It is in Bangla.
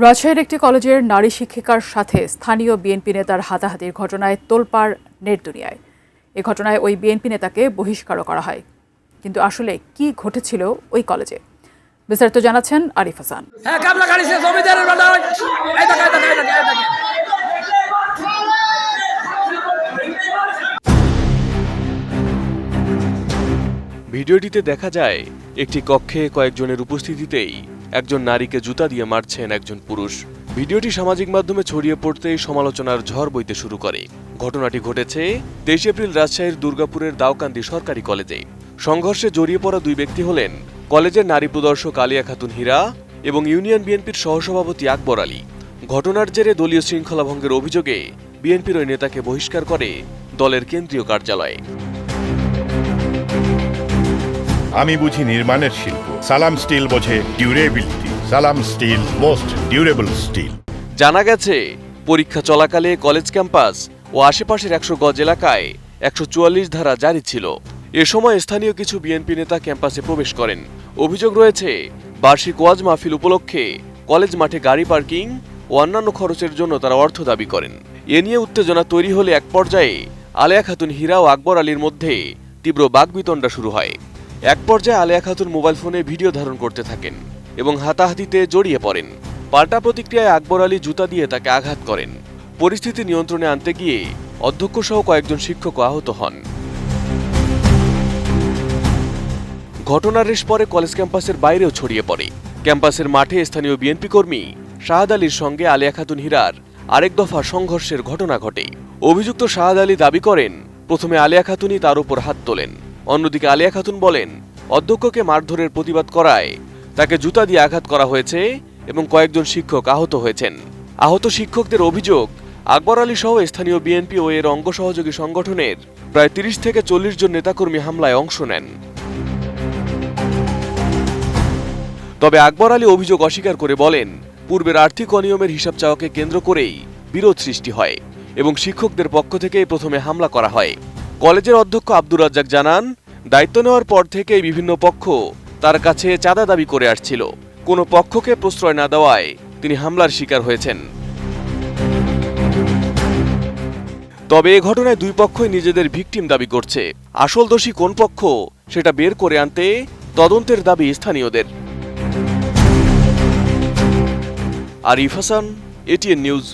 রাজশাহীর একটি কলেজের নারী শিক্ষিকার সাথে স্থানীয় বিএনপি নেতার হাতাহাতির ঘটনায় তোলপাড় নেট দুনিয়ায়। এ ঘটনায় ওই বিএনপি নেতাকে বহিষ্কারও করা হয়। কিন্তু আসলে কি ঘটেছিল ওই কলেজে, বিস্তারিত জানাচ্ছেন আরিফ হাসান। ভিডিওটিতে দেখা যায় একটি কক্ষে কয়েকজনের উপস্থিতিতেই একজন নারীকে জুতা দিয়ে মারছেন একজন পুরুষ। ভিডিওটি সামাজিক মাধ্যমে ছড়িয়ে পড়তেই সমালোচনার ঝড় বইতে শুরু করে। ঘটনাটি ঘটেছে 23 এপ্রিল রাজশাহীর দুর্গাপুরের দাউকান্দি সরকারি কলেজে। সংঘর্ষে জড়িয়ে পড়া দুই ব্যক্তি হলেন কলেজের নারী প্রদর্শক আলিয়া খাতুন হীরা এবং ইউনিয়ন বিএনপির সহসভাপতি আকবর আলী। ঘটনার জেরে দলীয় শৃঙ্খলা ভঙ্গের অভিযোগে বিএনপির ওই নেতাকে বহিষ্কার করে দলের কেন্দ্রীয় কার্যালয়। আমি বুঝি নির্মাণের শিল্প, সালাম স্টিল বোঝে ডিউরেবিলিটি। সালাম স্টিল, মোস্ট ডিউরেবল স্টিল। জানা গেছে, পরীক্ষা চলাকালে কলেজ ক্যাম্পাস ও আশেপাশের 100 গজ এলাকায় 144 ধারা জারি ছিল। এ সময় স্থানীয় কিছু বিএনপি নেতা ক্যাম্পাসে প্রবেশ করেন। অভিযোগ রয়েছে, বার্ষিক ওয়াজ মাহফিল উপলক্ষে কলেজ মাঠে গাড়ি পার্কিং ও অন্যান্য খরচের জন্য তারা অর্থ দাবি করেন। এ নিয়ে উত্তেজনা তৈরি হলে এক পর্যায়ে আলিয়া খাতুন হীরা ও আকবর আলীর মধ্যে তীব্র বাকবিতণ্ডা শুরু হয়। এক পর্যায়ে আলিয়া খাতুন মোবাইল ফোনে ভিডিও ধারণ করতে থাকেন এবং হাতাহাতিতে জড়িয়ে পড়েন। পাল্টা প্রতিক্রিয়ায় আকবর আলী জুতা দিয়ে তাকে আঘাত করেন। পরিস্থিতি নিয়ন্ত্রণে আনতে গিয়ে অধ্যক্ষ সহ কয়েকজন শিক্ষক আহত হন। ঘটনার রেশ পরে কলেজ ক্যাম্পাসের বাইরেও ছড়িয়ে পড়ে। ক্যাম্পাসের মাঠে স্থানীয় বিএনপি কর্মী শাহাদ আলীর সঙ্গে আলিয়া খাতুন হীরার আরেক দফা সংঘর্ষের ঘটনা ঘটে। অভিযুক্ত শাহাদ আলী দাবি করেন, প্রথমে আলিয়া খাতুনই তার উপর হাত তোলেন। অন্যদিকে আলিয়া খাতুন বলেন, অধ্যক্ষকে মারধরের প্রতিবাদ করায় তাকে জুতা দিয়ে আঘাত করা হয়েছে এবং কয়েকজন শিক্ষক আহত হয়েছেন। আহত শিক্ষকদের অভিযোগ, আকবর আলী সহ স্থানীয় বিএনপি ও এর অঙ্গ সহযোগী সংগঠনের প্রায় 30 থেকে 40 জন নেতাকর্মী হামলায় অংশ নেন। তবে আকবর আলী অভিযোগ অস্বীকার করে বলেন, পূর্বের আর্থিক অনিয়মের হিসাব চাওয়াকে কেন্দ্র করেই বিরোধ সৃষ্টি হয় এবং শিক্ষকদের পক্ষ থেকেই প্রথমে হামলা করা হয়। কলেজের অধ্যক্ষ আব্দুর রাজ্জাক জানান, দায়িত্ব নেওয়ার পর থেকেই বিভিন্ন পক্ষ তার কাছে চাঁদা দাবি করে আসছিল। কোনো পক্ষকে প্রশ্রয় না দেওয়ায় তিনি হামলার শিকার হয়েছেন। তবে এ ঘটনায় দুই পক্ষই নিজেদের ভিকটিম দাবি করছে। আসল দোষী কোন পক্ষ সেটা বের করে আনতে তদন্তের দাবি স্থানীয়দের। Arif Hasan, ATN news.